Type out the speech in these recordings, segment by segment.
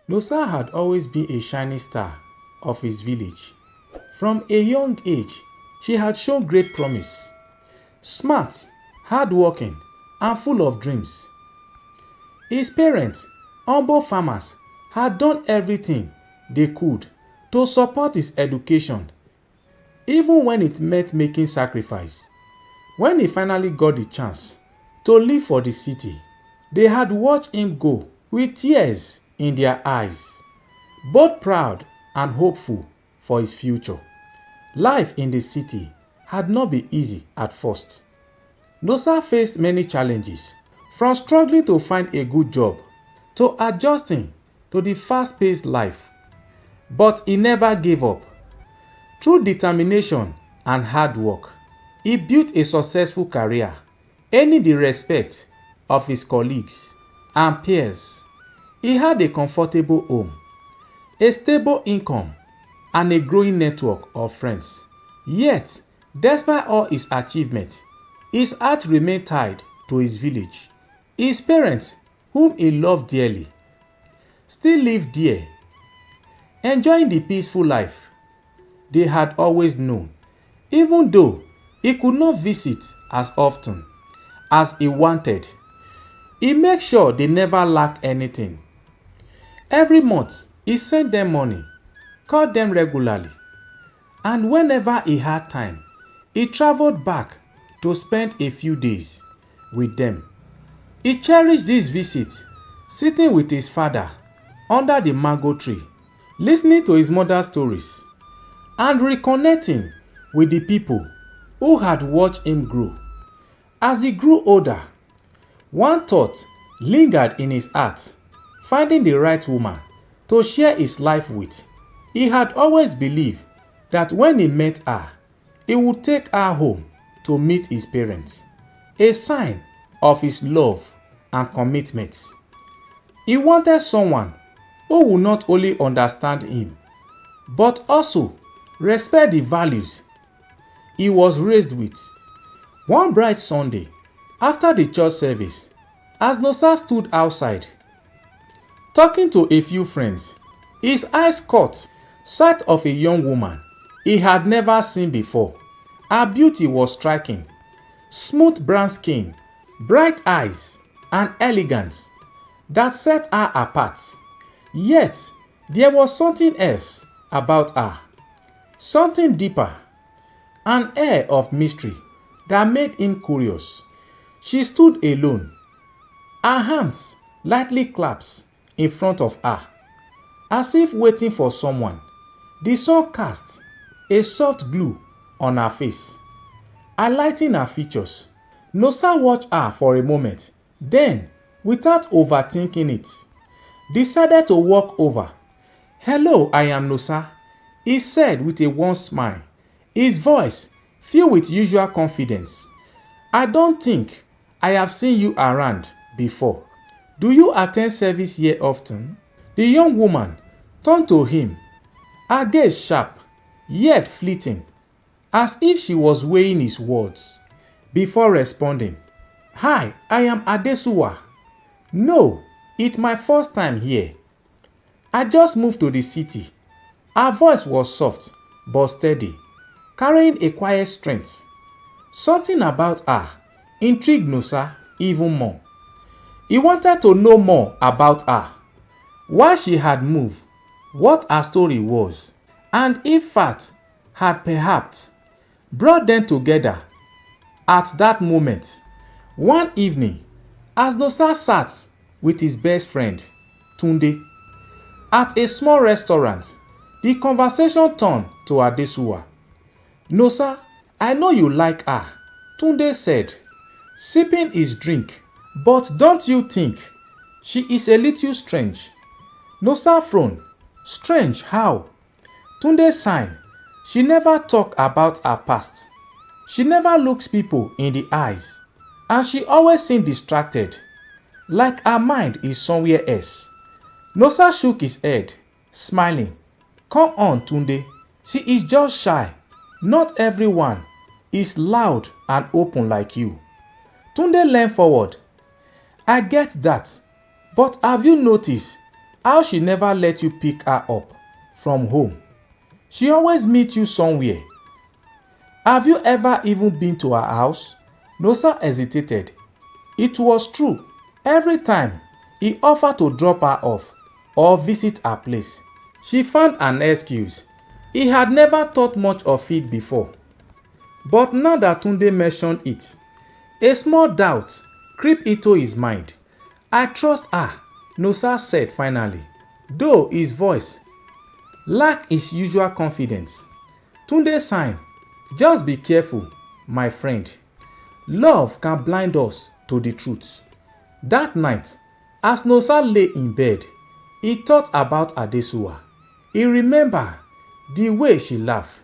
Nosa had always been a shining star of his village. From a young age, she had shown great promise. Smart, hardworking, and full of dreams. His parents, humble farmers, had done everything they could to support his education, even when it meant making sacrifice. When he finally got the chance to leave for the city, they had watched him go with tears in their eyes, both proud and hopeful for his future. Life in the city had not been easy at first. Nosa faced many challenges, from struggling to find a good job to adjusting to the fast-paced life. But he never gave up. Through determination and hard work, he built a successful career, earning the respect of his colleagues and peers. He had a comfortable home, a stable income, and a growing network of friends. Yet, despite all his achievements, his heart remained tied to his village. His parents, whom he loved dearly, still lived there, enjoying the peaceful life they had always known. Even though he could not visit as often as he wanted, he made sure they never lacked anything. Every month, he sent them money, called them regularly, and whenever he had time, he traveled back to spend a few days with them. He cherished this visit, sitting with his father under the mango tree, listening to his mother's stories, and reconnecting with the people who had watched him grow. As he grew older, one thought lingered in his heart: finding the right woman to share his life with. He had always believed that when he met her, he would take her home to meet his parents, a sign of his love and commitment. He wanted someone who would not only understand him, but also respect the values he was raised with. One bright Sunday, after the church service, as Nosa stood outside, talking to a few friends, his eyes caught sight of a young woman he had never seen before. Her beauty was striking: smooth brown skin, bright eyes, and elegance that set her apart. Yet, there was something else about her, something deeper, an air of mystery that made him curious. She stood alone, her hands lightly clasped in front of her, as if waiting for someone. The sun cast a soft glow on her face, highlighting her features. Nosa watched her for a moment, then, without overthinking it, decided to walk over. "Hello, I am Nosa," he said with a warm smile, his voice filled with usual confidence. "I don't think I have seen you around before. Do you attend service here often?" The young woman turned to him, her gaze sharp, yet fleeting, as if she was weighing his words, before responding. "Hi, I am Adesua. No, it's my first time here. I just moved to the city." Her voice was soft but steady, carrying a quiet strength. Something about her intrigued Nosa even more. He wanted to know more about her, why she had moved, what her story was, and if fate had perhaps brought them together at that moment. One evening, as Nosa sat with his best friend, Tunde, at a small restaurant, the conversation turned to Adesua. "Nosa, I know you like her," Tunde said, sipping his drink. "But don't you think she is a little strange?" Nosa frowned. "Strange how?" Tunde sighed. "She never talks about her past. She never looks people in the eyes. And she always seems distracted, like her mind is somewhere else." Nosa shook his head, smiling. "Come on, Tunde. She is just shy. Not everyone is loud and open like you." Tunde leaned forward. "I get that. But have you noticed how she never let you pick her up from home. She always meet you somewhere. Have you ever even been to her house? Nosa hesitated. It was true. Every time he offered to drop her off or visit her place, she found an excuse. He had never thought much of it before. But now that Tunde mentioned it, a small doubt crept into his mind. I trust her, Nosa said finally, though his voice lacked his usual confidence. Tunde sighed. Just be careful, my friend. Love can blind us to the truth. That night, as Nosa lay in bed, he thought about Adesua. He remembered the way she laughed,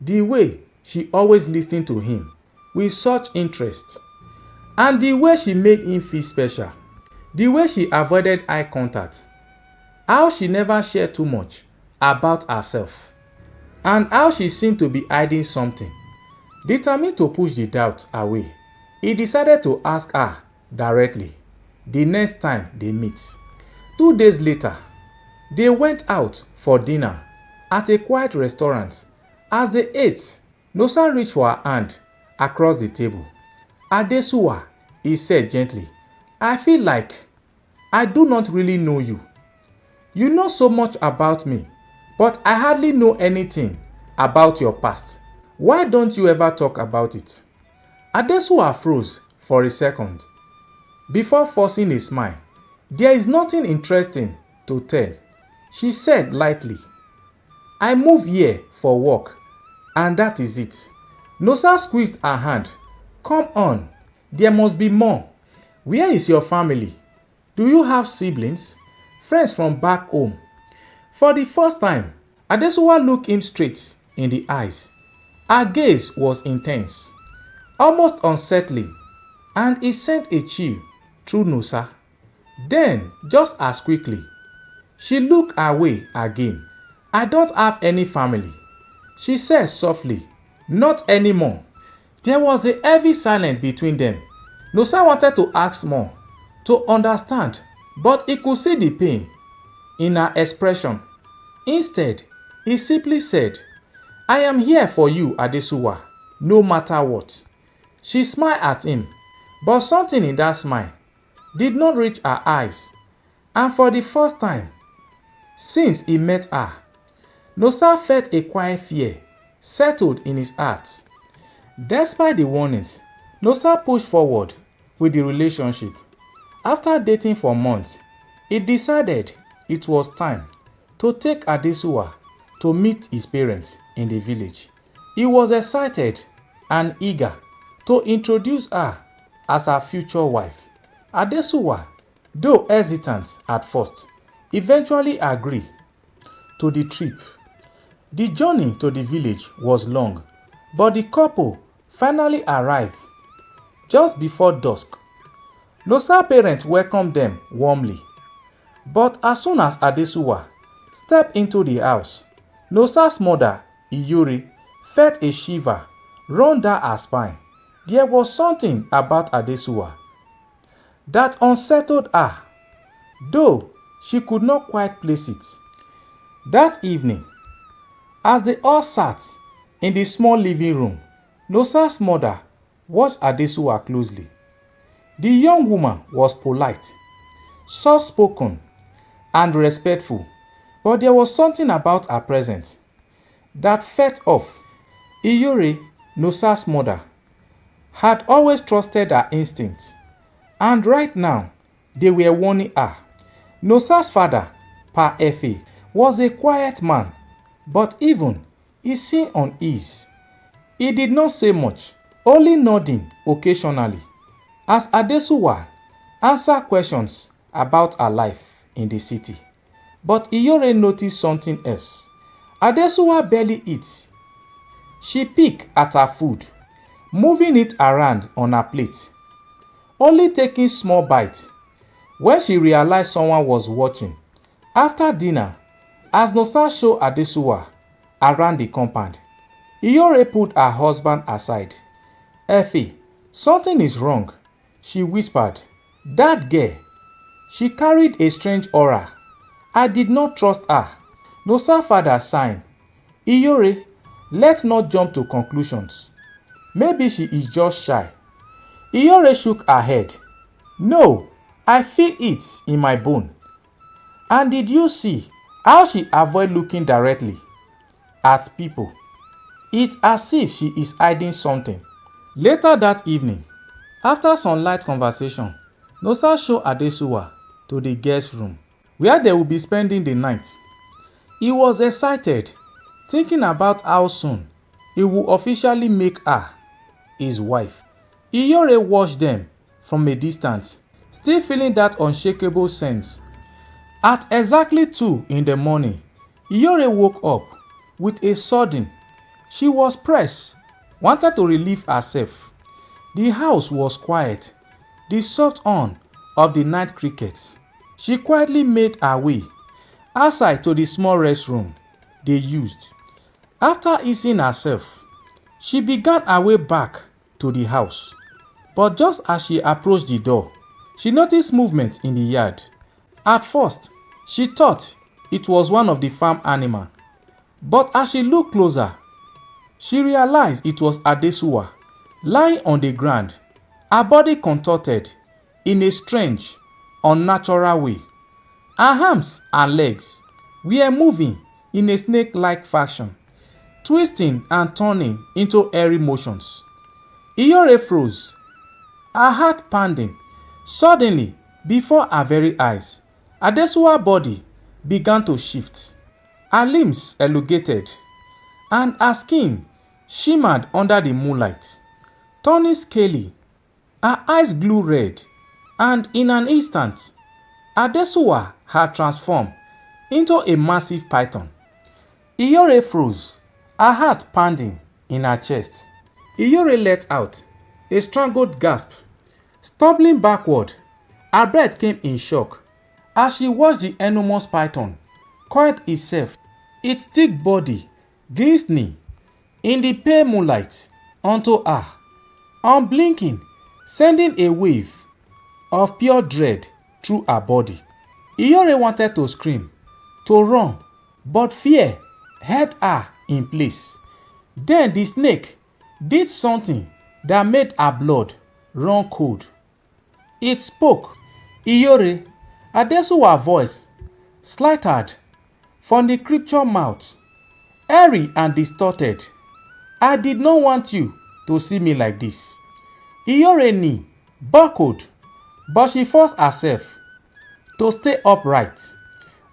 the way she always listened to him with such interest, and the way she made him feel special, the way she avoided eye contact, how she never shared too much about herself, and how she seemed to be hiding something. Determined to push the doubt away, he decided to ask her directly the next time they meet. 2 days later, they went out for dinner at a quiet restaurant. As they ate, Nosa reached for her hand across the table. Adesua, he said gently, I feel like I do not really know you. You know so much about me, but I hardly know anything about your past. Why don't you ever talk about it? Adesua froze for a second before forcing a smile. There is nothing interesting to tell, she said lightly. I moved here for work, and that is it. Nosa squeezed her hand. Come on, there must be more. Where is your family? Do you have siblings? Friends from back home? For the first time, Adesua looked him straight in the eyes. Her gaze was intense, almost unsettling, and it sent a chill through Nosa. Then, just as quickly, she looked away again. I don't have any family, she said softly. Not anymore. There was a heavy silence between them. Nosa wanted to ask more, to understand, but he could see the pain in her expression. Instead, he simply said, I am here for you, Adesua, no matter what. She smiled at him, but something in that smile did not reach her eyes, and for the first time since he met her, Nosa felt a quiet fear settled in his heart. Despite the warnings, Nosa pushed forward with the relationship. After dating for months, he decided it was time to take Adesua to meet his parents in the village. He was excited and eager to introduce her as her future wife. Adesua, though hesitant at first, eventually agreed to the trip. The journey to the village was long, but the couple finally arrived just before dusk. Nosa's parents welcomed them warmly, but as soon as Adesua stepped into the house, Nosa's mother, Iyori, felt a shiver run down her spine. There was something about Adesua that unsettled her, though she could not quite place it. That evening, as they all sat in the small living room, Nosa's mother watched Adesua closely. The young woman was polite, soft-spoken, and respectful, but there was something about her presence that felt off. Iyori, Nosa's mother, had always trusted her instincts, and right now they were warning her. Nosa's father, Pa Efe, was a quiet man, but even he seemed uneasy. He did not say much, only nodding occasionally, as Adesua answered questions about her life in the city. But Iyori noticed something else. Adesua barely eats. She picked at her food, moving it around on her plate, only taking small bites. When she realized someone was watching, after dinner, as Nosa showed Adesua around the compound, Iyori pulled her husband aside. Efe, something is wrong, she whispered. That girl, she carried a strange aura. I did not trust her. Nosa father sighing. Iyore, let's not jump to conclusions. Maybe she is just shy. Iyore shook her head. No, I feel it in my bone. And did you see how she avoid looking directly at people? It's as if she is hiding something. Later that evening, after some light conversation, Nosa showed Adesua to the guest room where they would be spending the night. He was excited, thinking about how soon he would officially make her his wife. Iyore watched them from a distance, still feeling that unshakable sense. At exactly 2 in the morning, Iyore woke up with a sudden. She was pressed, wanted to relieve herself. The house was quiet, the soft horn of the night crickets. She quietly made her way outside to the small restroom they used. After easing herself, she began her way back to the house. But just as she approached the door, she noticed movement in the yard. At first, she thought it was one of the farm animals. But as she looked closer, she realized it was Adesua lying on the ground, her body contorted in a strange, unnatural way. Her arms and legs were moving in a snake-like fashion, twisting and turning into airy motions. Iyore froze, her heart pounding. Suddenly, before her very eyes, Adesua's body began to shift. Her limbs elongated, and her skin shimmered under the moonlight, turning scaly. Her eyes glowed red, and in an instant, Adesua had transformed into a massive python. Iyore froze, her heart pounding in her chest. Iyore let out a strangled gasp. Stumbling backward, her breath came in shock as she watched the enormous python coil itself, its thick body glistening in the pale moonlight onto her, unblinking, sending a wave of pure dread through her body. Iyore wanted to scream, to run, but fear held her in place. Then the snake did something that made her blood run cold. It spoke. Iyore, Adesua's voice, slighted from the creature's mouth, airy and distorted. I did not want you to see me like this. Iyore knee buckled, but she forced herself to stay upright.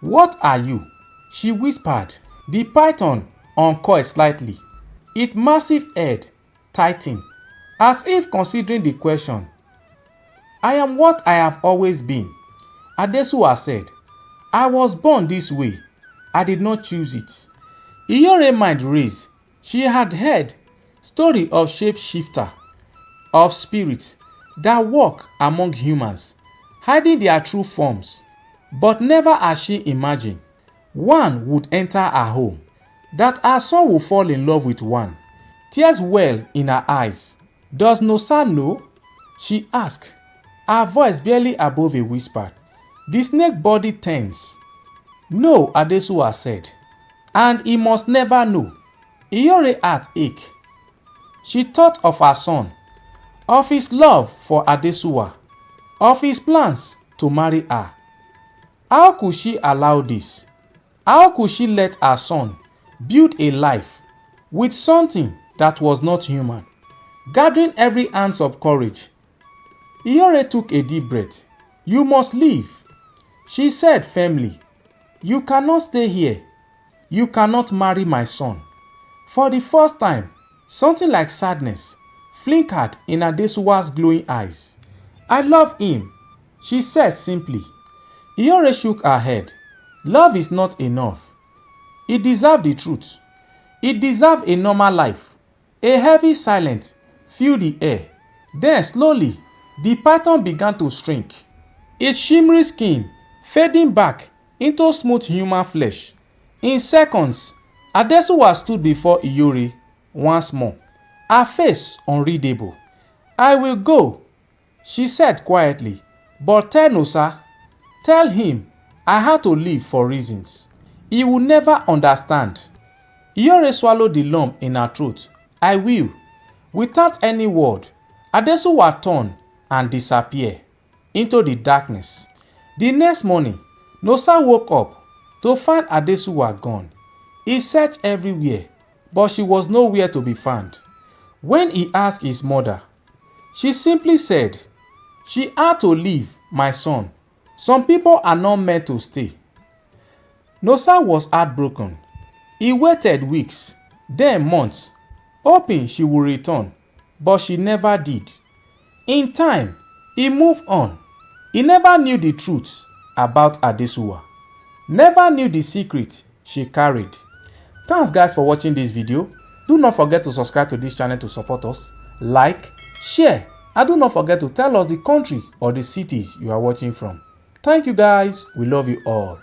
What are you? She whispered. The python uncoiled slightly, its massive head tightened, as if considering the question. I am what I have always been, Adesua said. I was born this way. I did not choose it. Iyore's mind raised. She had heard story of shapeshifter, of spirits that walk among humans, hiding their true forms, but never had she imagined one would enter her home, that her son would fall in love with one. Tears welled in her eyes. Does Nosa know? She asked, her voice barely above a whisper. The snake body tense. No, Adesua said, and he must never know. Iyore's heart ached. She thought of her son, of his love for Adesua, of his plans to marry her. How could she allow this? How could she let her son build a life with something that was not human? Gathering every ounce of courage, Iyore took a deep breath. You must leave, she said firmly. You cannot stay here. You cannot marry my son. For the first time, something like sadness flickered in Adesua's glowing eyes. I love him, she said simply. Iyore shook her head. Love is not enough. It deserves the truth. It deserves a normal life. A heavy silence filled the air. Then slowly, the python began to shrink, its shimmery skin fading back into smooth human flesh. In seconds, Adesua stood before Iyore once more, her face unreadable. I will go, she said quietly, but tell Nosa, tell him I had to leave for reasons he will never understand. Iyore swallowed the lump in her throat. I will. Without any word, Adesua turned and disappeared into the darkness. The next morning, Nosa woke up to find Adesua gone. He searched everywhere, but she was nowhere to be found. When he asked his mother, she simply said, "She had to leave, my son. Some people are not meant to stay." Nosa was heartbroken. He waited weeks, then months, hoping she would return, but she never did. In time, he moved on. He never knew the truth about Adesua, never knew the secret she carried. Thanks guys for watching this video. Do not forget to subscribe to this channel to support us, like, share, and do not forget to tell us the country or the cities you are watching from. Thank you guys, we love you all.